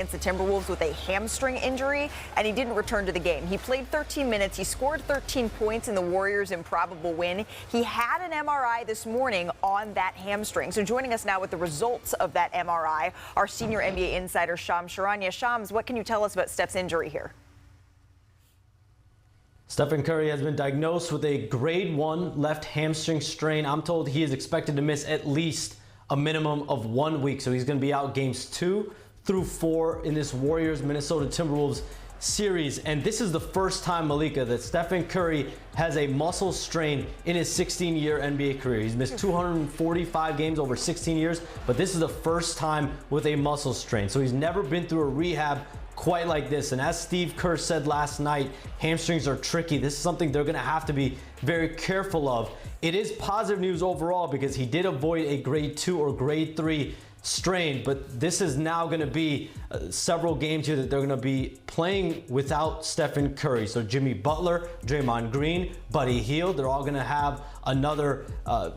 against the Timberwolves with a hamstring injury, and he didn't return to the game. He played 13 minutes. He scored 13 points in the Warriors' improbable win. He had an MRI this morning on that hamstring. So joining us now with the results of that MRI, our senior NBA insider, Shams Charania. Shams, what can you tell us about Steph's injury here? Stephen Curry has been diagnosed with a grade 1 left hamstring strain. I'm told he is expected to miss at least a minimum of 1 week. So he's going to be out games 2 through 4 in this Warriors-Minnesota Timberwolves series. And this is the first time, Malika, that Stephen Curry has a muscle strain in his 16-year NBA career. He's missed 245 games over 16 years, but this is the first time with a muscle strain. So he's never been through a rehab quite like this. And as Steve Kerr said last night, hamstrings are tricky. This is something they're going to have to be very careful of. It is positive news overall because he did avoid a grade 2 or grade 3 strain, but this is now going to be several games here that they're going to be playing without Stephen Curry. So Jimmy Butler, Draymond Green, Buddy Hield, they're all going to have another,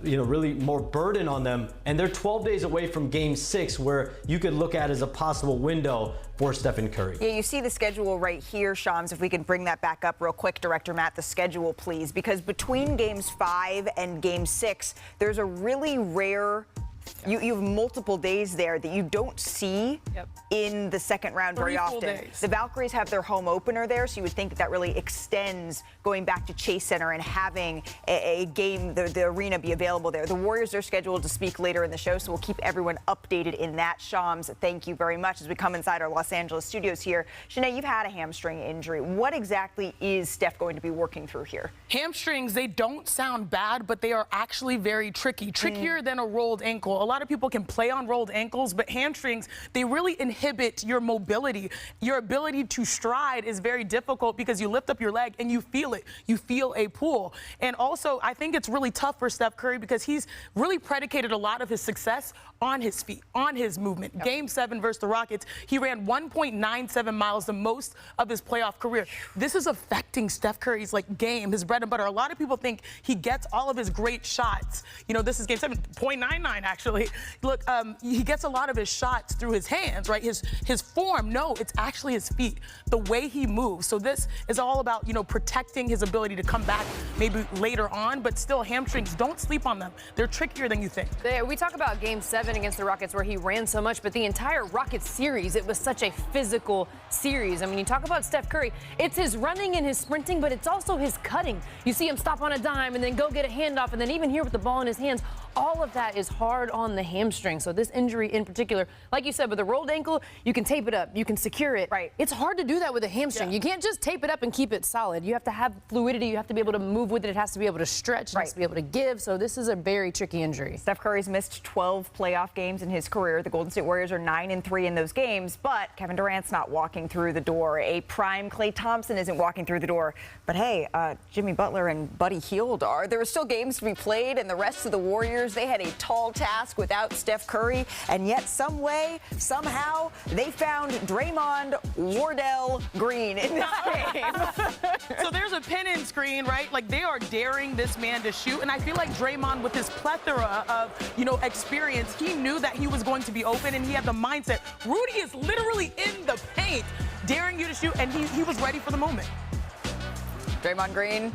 really more burden on them. And they're 12 days away from game 6, where you could look at as a possible window for Stephen Curry. Yeah, you see the schedule right here, Shams. If we can bring that back up real quick, Director Matt, the schedule, please, because between games 5 and game 6, there's a really rare You have multiple days there that you don't see in the second round very often. The Valkyries have their home opener there, so you would think that really extends going back to Chase Center and having a game, the arena be available there. The Warriors are scheduled to speak later in the show, so we'll keep everyone updated in that. Shams, thank you very much. As we come inside our Los Angeles studios here, Shanae, you've had a hamstring injury. What exactly is Steph going to be working through here? Hamstrings, they don't sound bad, but they are actually very tricky. Trickier than a rolled ankle. A lot of people can play on rolled ankles, but hamstrings, they really inhibit your mobility. Your ability to stride is very difficult because you lift up your leg and you feel it. You feel a pull. And also, I think it's really tough for Steph Curry because he's really predicated a lot of his success on his feet, on his movement. Game 7 versus the Rockets, he ran 1.97 miles, the most of his playoff career. This is affecting Steph Curry's game, his bread and butter. A lot of people think he gets all of his great shots. This is game 7, 0.99 actually. Look, he gets a lot of his shots through his hands, right? His form, no, it's actually his feet, the way he moves. So this is all about, protecting his ability to come back maybe later on, but still hamstrings, don't sleep on them. They're trickier than you think. We talk about game 7 against the Rockets where he ran so much, but the entire Rockets series, it was such a physical series. I mean, you talk about Steph Curry, it's his running and his sprinting, but it's also his cutting. You see him stop on a dime and then go get a handoff, and then even here with the ball in his hands, all of that is hard on the hamstring. So this injury in particular, like you said, with a rolled ankle, you can tape it up, you can secure it. Right. It's hard to do that with a hamstring. You can't just tape it up and keep it solid. You have to have fluidity. You have to be able to move with it. It has to be able to stretch. It has to be able to give. So this is a very tricky injury. Steph Curry's missed 12 playoff games in his career. The Golden State Warriors are 9-3 in those games, but Kevin Durant's not walking through the door. A prime Klay Thompson isn't walking through the door. But hey, Jimmy Butler and Buddy Hield are. There are still games to be played, and the rest of the Warriors, they had a tall task without Steph Curry, and yet some way, somehow, they found Draymond Wardell Green in this game. So there's a pin-in screen, right? They are daring this man to shoot, and I feel like Draymond, with his plethora of, experience, he knew that he was going to be open, and he had the mindset. Rudy is literally in the paint, daring you to shoot, and he was ready for the moment. Draymond Green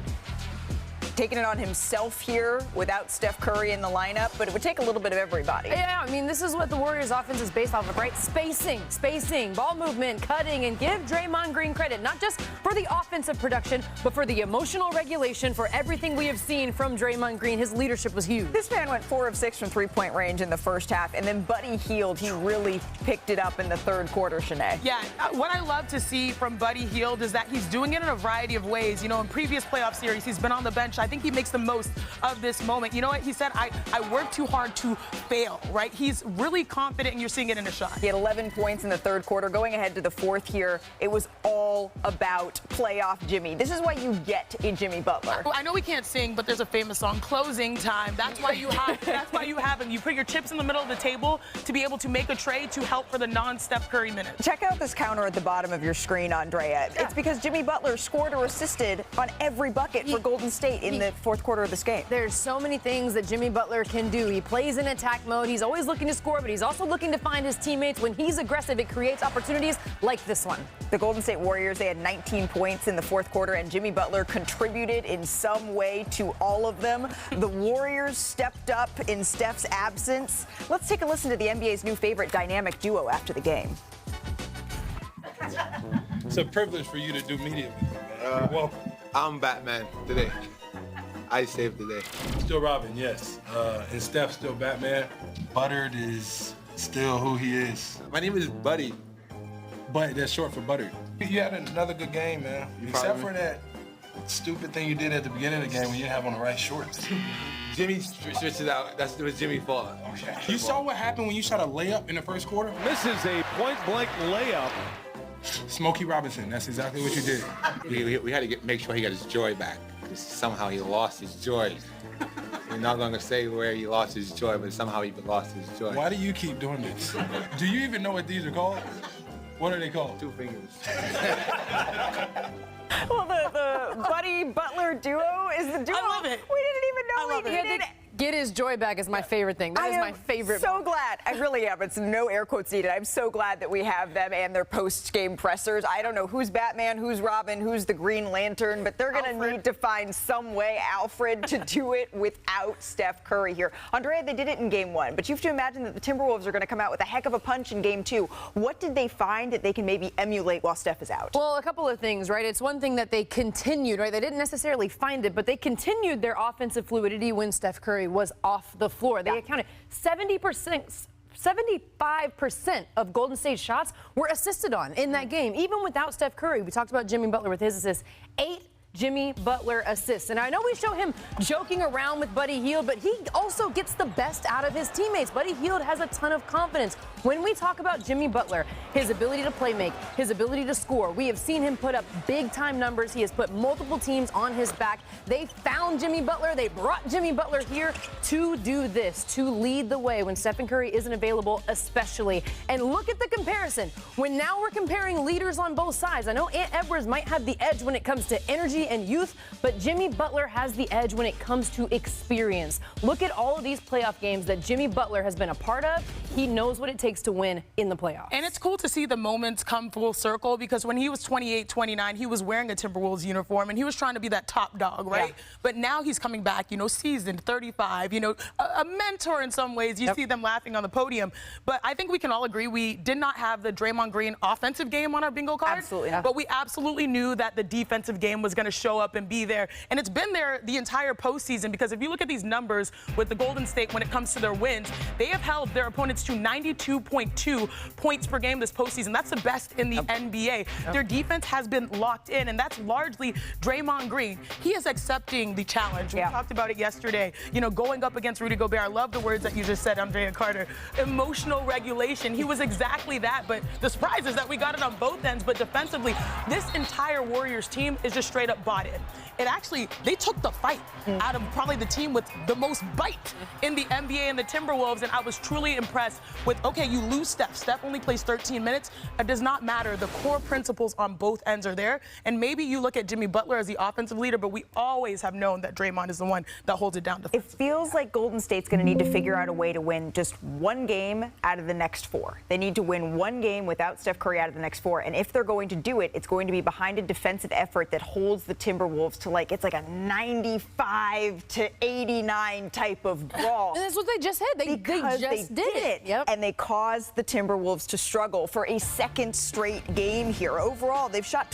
taking it on himself here without Steph Curry in the lineup, but it would take a little bit of everybody. Yeah, I mean, this is what the Warriors offense is based off of, right? Spacing, ball movement, cutting, and give Draymond Green credit, not just for the offensive production, but for the emotional regulation, for everything we have seen from Draymond Green. His leadership was huge. This man went 4 of 6 from three-point range in the first half, and then Buddy Hield, he really picked it up in the third quarter, Shanae. Yeah, what I love to see from Buddy Hield is that he's doing it in a variety of ways. In previous playoff series, he's been on the bench. I think he makes the most of this moment. You know what? He said, I work too hard to fail, right? He's really confident, and you're seeing it in his shot. He had 11 points in the third quarter. Going ahead to the fourth here, it was all about playoff Jimmy. This is what you get in Jimmy Butler. I know we can't sing, but there's a famous song, Closing Time. That's why you have him. You put your chips in the middle of the table to be able to make a trade to help for the non-Steph Curry minutes. Check out this counter at the bottom of your screen, Andrea. It's because Jimmy Butler scored or assisted on every bucket for Golden State in in the fourth quarter of this game. There's so many things that Jimmy Butler can do. He plays in attack mode. He's always looking to score, but he's also looking to find his teammates. When he's aggressive, it creates opportunities like this one. The Golden State Warriors, they had 19 points in the fourth quarter, and Jimmy Butler contributed in some way to all of them. The Warriors stepped up in Steph's absence. Let's take a listen to the NBA's new favorite dynamic duo after the game. It's a privilege for you to do media with me, man. Welcome. I'm Batman today. I saved the day. Still Robin, yes. And Steph still Batman. Buttered is still who he is. My name is Buddy. But that's short for Buttered. You had another good game, man. Except for that stupid thing you did at the beginning of the game when you didn't have on the right shorts. Jimmy switches out. It was Jimmy's fault. Okay. You saw what happened when you shot a layup in the first quarter? This is a point-blank layup. Smokey Robinson, that's exactly what you did. We had to make sure he got his joy back. Because somehow he lost his joy. We're not going to say where he lost his joy, but somehow he lost his joy. Why do you keep doing this? Do you even know what these are called? What are they called? Two fingers. Well, the Buddy Butler duo is the duo. I love it. We didn't even know we did it. Get his joy back is my favorite thing. That is my favorite. So glad. I really am. It's no air quotes needed. I'm so glad that we have them and their post-game pressers. I don't know who's Batman, who's Robin, who's the Green Lantern, but they're going to need to find some way, Alfred, to do it without Steph Curry here. Andrea, they did it in game one, but you have to imagine that the Timberwolves are going to come out with a heck of a punch in game two. What did they find that they can maybe emulate while Steph is out? Well, a couple of things, right? It's one thing that they continued, right? They didn't necessarily find it, but they continued their offensive fluidity when Steph Curry was off the floor. They accounted 75% of Golden State shots were assisted on in that game, even without Steph Curry. We talked about Jimmy Butler with his assists. 8 Jimmy Butler assists. And I know we show him joking around with Buddy Hield, but he also gets the best out of his teammates. Buddy Hield has a ton of confidence. When we talk about Jimmy Butler, his ability to play make, his ability to score, we have seen him put up big-time numbers. He has put multiple teams on his back. They found Jimmy Butler. They brought Jimmy Butler here to do this, to lead the way when Stephen Curry isn't available, especially. And look at the comparison. When now we're comparing leaders on both sides. I know Ant Edwards might have the edge when it comes to energy and youth, but Jimmy Butler has the edge when it comes to experience. Look at all of these playoff games that Jimmy Butler has been a part of. He knows what it takes to win in the playoffs. And it's cool to see the moments come full circle, because when he was 28, 29, he was wearing a Timberwolves uniform and he was trying to be that top dog, right? Yeah. But now he's coming back, seasoned, 35, a mentor in some ways. You see them laughing on the podium. But I think we can all agree we did not have the Draymond Green offensive game on our bingo card. Absolutely not. But we absolutely knew that the defensive game was going to show up and be there. And it's been there the entire postseason, because if you look at these numbers with the Golden State when it comes to their wins, they have held their opponents to 92.2 points per game this postseason. That's the best in the NBA. Their defense has been locked in, and that's largely Draymond Green. He is accepting the challenge. We talked about it yesterday, going up against Rudy Gobert. I love the words that you just said, Andrea Carter. Emotional regulation. He was exactly that, but the surprise is that we got it on both ends. But defensively, this entire Warriors team is just straight up bought in. They took the fight out of probably the team with the most bite in the NBA and the Timberwolves, and I was truly impressed with, okay, you lose Steph. Steph only plays 13 minutes. It does not matter. The core principles on both ends are there, and maybe you look at Jimmy Butler as the offensive leader, but we always have known that Draymond is the one that holds it down defensively. It feels like Golden State's going to need to figure out a way to win just one game out of the next 4. They need to win one game without Steph Curry out of the next 4, and if they're going to do it, it's going to be behind a defensive effort that holds the Timberwolves to it's like a 95-89 type of brawl. And that's what they just had. They just did it. Yep. And they caused the Timberwolves to struggle for a second straight game here. Overall, they've shot